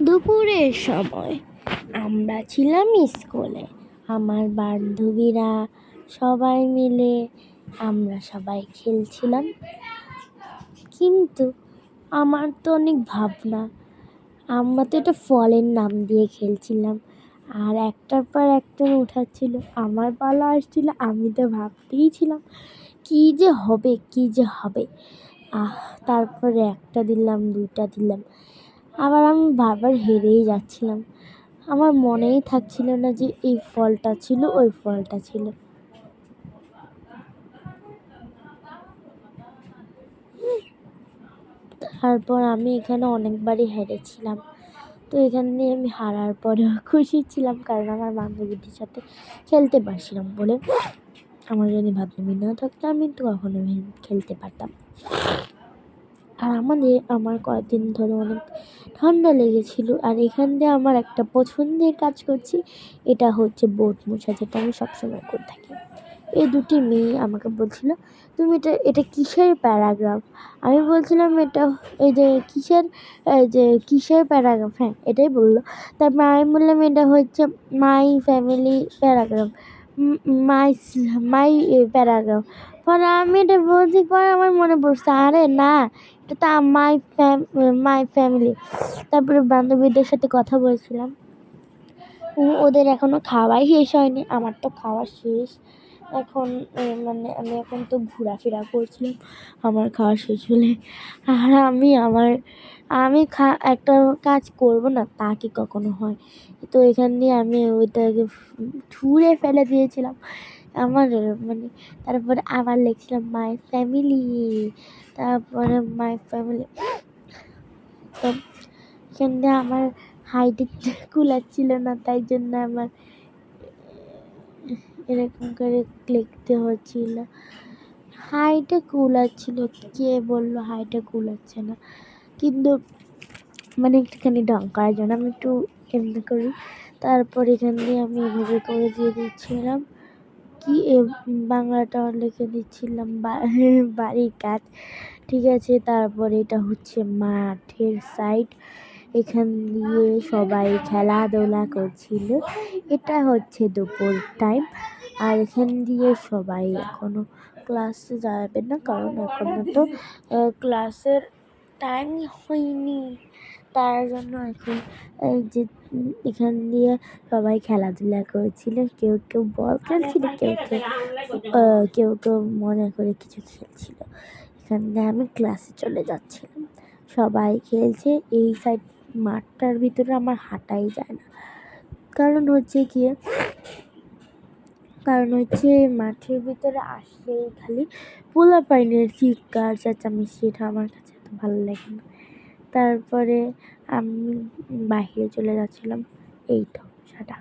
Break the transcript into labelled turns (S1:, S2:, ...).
S1: দুপুরের সময় আমরা ছিলাম স্কুলে। আমার বান্ধবীরা সবাই মিলে আমরা সবাই খেলছিলাম, কিন্তু আমার তো অনেক ভাবনা। আমরা তো এটা ফলের নাম দিয়ে খেলছিলাম, আর একটার পর একটা উঠাচ্ছিল। আমার পালা আসছিল, আমি তো ভাবতেই ছিলাম কী যে হবে, কী যে হবে। তারপরে একটা দিলাম, দুইটা দিলাম, আবার আমি বারবার হেরেই যাচ্ছিলাম। আমার মনেই থাকছিল না যে এই ফলটা ছিল, ওই ফলটা ছিল। তারপর আমি এখানে অনেকবারই হেরেছিলাম। তো এখানে আমি হারার পরেও খুশি ছিলাম, কারণ আমার বান্ধবীদের সাথে খেলতে পারছিলাম বলে। আমার যদি বান্ধবী না থাকতো আমি তো কখনো খেলতে পারতাম। আর আমার কয়েকদিন ধরে অনেক ঠান্ডা লেগেছিল, আর এখান দিয়ে আমার একটা পছন্দের কাজ করছি, এটা হচ্ছে বোট মোছা, যেটা আমি সবসময় করে থাকি। এই দুটি মেয়ে আমাকে বলছিল, তুমি এটা কিসের প্যারাগ্রাফ? আমি বলছিলাম এটা কিসের প্যারাগ্রাফ। হ্যাঁ, এটাই বললো। তারপর আমি বললাম এটা হচ্ছে my family paragraph, my my paragraph. পরে আমি এটা বলছি, পরে আমার মনে পড়ছে, আরে না, এটা তো মাই ফ্যামিলি। তারপরে বান্ধবীদের সাথে কথা বলছিলাম, ওদের এখনো খাওয়াই শেষ হয়নি, আমার তো খাওয়া শেষ। এখন আমি এখন তো ঘোরাফেরা করছিলাম আমার খাওয়া শেষ হলে। আর আমি একটা কাজ করব না, তা কি কখনো হয়? তো এখান দিয়ে আমি ওইটাকে ছুঁড়ে ফেলে দিয়েছিলাম। আমার তারপরে আবার লিখছিলাম মাই ফ্যামিলি, তারপরে মাই ফ্যামিলি। তো এখান দিয়ে আমার হাইটে কুলাচ্ছিল না, তাই জন্য আমার এরকম করে লিখতে হচ্ছিল। হাইটে কুলাচ্ছিল, কে বললো হাইটে কুলাচ্ছে না? কিন্তু একটুখানি ঢং করার জন্য আমি একটু এমনি করি। তারপর এখান দিয়ে আমি এভাবে করে দিয়ে দিচ্ছিলাম কি বাংলাটা লিখে দিচ্ছিলাম বাড়ির কাজ, ঠিক আছে। তারপরে এটা হচ্ছে মাঠের সাইড, এখান দিয়ে সবাই খেলাধুলা করছিল। এটা হচ্ছে দুপুর টাইম, আর এখান দিয়ে সবাই এখনো ক্লাসে যাবে না, কারণ এখনো তো ক্লাসের টাইম হয়নি। তার জন্য এখন এই যে এখান দিয়ে সবাই খেলাধুলা করছিল, কেউ কেউ বল খেলছিল, কেউ কেউ মনে করে কিছু খেলছিল। এখান দিয়ে আমি ক্লাসে চলে যাচ্ছিলাম, সবাই খেলছে। এই সাইড মাঠটার ভিতরে আমার হাঁটাই যায় না, কারণ মাঠের ভিতরে আসলেই খালি পোলাপাইনের চিৎকার চেঁচামেচি, এটা আমার কাছে এত ভালো লাগে না। তারপরে আমি বাইরে চলে যাচ্ছিলাম। এই তো, টাটা।